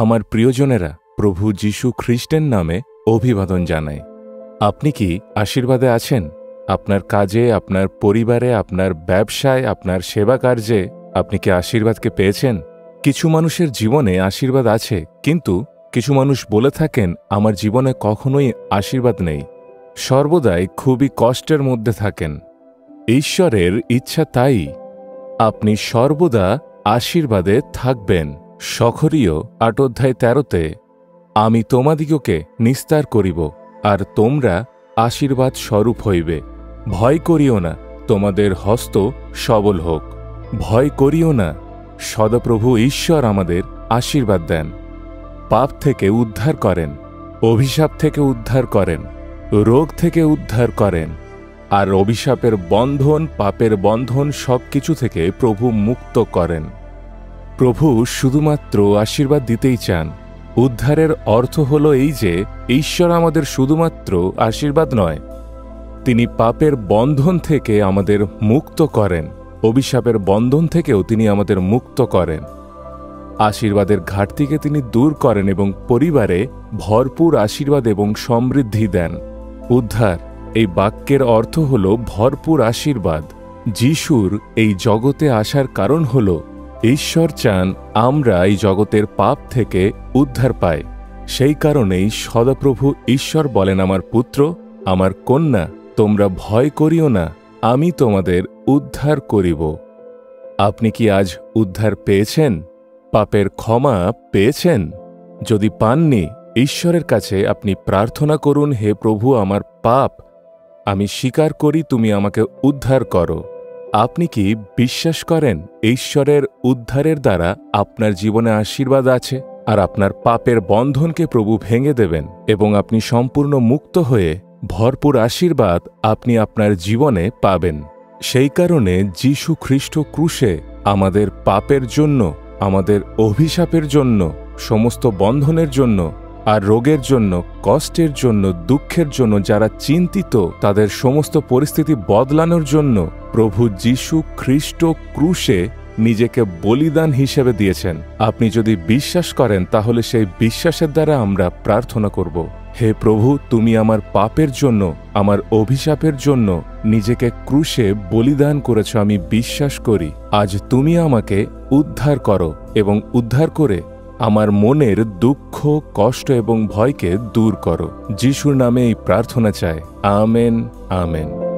আমার প্রিয়জনেরা, প্রভু যীশু খ্রিস্টের নামে অভিবাদন জানাই। আপনি কি আশীর্বাদে আছেন? আপনার কাজে, আপনার পরিবারে, আপনার ব্যবসায়, আপনার সেবা কার্যে আপনি কি আশীর্বাদকে পেয়েছেন? কিছু মানুষের জীবনে আশীর্বাদ আছে, কিন্তু কিছু মানুষ বলে থাকেন আমার জীবনে কখনোই আশীর্বাদ নেই, সর্বদাই খুবই কষ্টের মধ্যে থাকেন। ঈশ্বরের ইচ্ছা তাই আপনি সর্বদা আশীর্বাদে থাকবেন। সখরীয় 8:13 আমি তোমাদিগকে নিস্তার করিব, আর তোমরা আশীর্বাদ স্বরূপ হইবে। ভয় করিও না, তোমাদের হস্ত সবল হোক। ভয় করিও না। সদাপ্রভু ঈশ্বর আমাদের আশীর্বাদ দেন, পাপ থেকে উদ্ধার করেন, অভিশাপ থেকে উদ্ধার করেন, রোগ থেকে উদ্ধার করেন, আর অভিশাপের বন্ধন, পাপের বন্ধন সবকিছু থেকে প্রভু মুক্ত করেন। প্রভু শুধুমাত্র আশীর্বাদ দিতেই চান। উদ্ধারের অর্থ হল এই যে ঈশ্বর আমাদের শুধুমাত্র আশীর্বাদ নয়, তিনি পাপের বন্ধন থেকে আমাদের মুক্ত করেন, অভিশাপের বন্ধন থেকেও তিনি আমাদের মুক্ত করেন। আশীর্বাদের ঘাটতিকে তিনি দূর করেন এবং পরিবারে ভরপুর আশীর্বাদ এবং সমৃদ্ধি দেন। উদ্ধার এই বাক্যের অর্থ হল ভরপুর আশীর্বাদ। যিশুর এই জগতে আসার কারণ হল ঈশ্বর চান আমরা এই জগতের পাপ থেকে উদ্ধার পাই। সেই কারণেই সদাপ্রভু ঈশ্বর বলেন, আমার পুত্র, আমার কন্যা, তোমরা ভয় করিও না, আমি তোমাদের উদ্ধার করিব। আপনি কি আজ উদ্ধার পেয়েছেন? পাপের ক্ষমা পেয়েছেন? যদি পাননি, ঈশ্বরের কাছে আপনি প্রার্থনা করুন, হে প্রভু, আমার পাপ আমি স্বীকার করি, তুমি আমাকে উদ্ধার করো। আপনি কি বিশ্বাস করেন ঈশ্বরের উদ্ধারের দ্বারা আপনার জীবনে আশীর্বাদ আছে, আর আপনার পাপের বন্ধনকে প্রভু ভেঙে দেবেন এবং আপনি সম্পূর্ণ মুক্ত হয়ে ভরপুর আশীর্বাদ আপনি আপনার জীবনে পাবেন? সেই কারণে যীশু খ্রিস্ট ক্রুশে আমাদের পাপের জন্য, আমাদের অভিশাপের জন্য, সমস্ত বন্ধনের জন্য, আর রোগের জন্য, কষ্টের জন্য, দুঃখের জন্য, যারা চিন্তিত তাদের সমস্ত পরিস্থিতি বদলানোর জন্য প্রভু যীশু খ্রিস্ট ক্রুশে নিজেকে বলিদান হিসেবে দিয়েছেন। আপনি যদি বিশ্বাস করেন, তাহলে সেই বিশ্বাসের দ্বারা আমরা প্রার্থনা করব, হে প্রভু, তুমি আমার পাপের জন্য, আমার অভিশাপের জন্য নিজেকে ক্রুশে বলিদান করেছ। আমি বিশ্বাস করি আজ তুমি আমাকে উদ্ধার করো এবং উদ্ধার করে আমার মনের দুঃখ, কষ্ট এবং ভয়কে দূর করো। যিশুর নামে এই প্রার্থনা চাই। Amen, amen.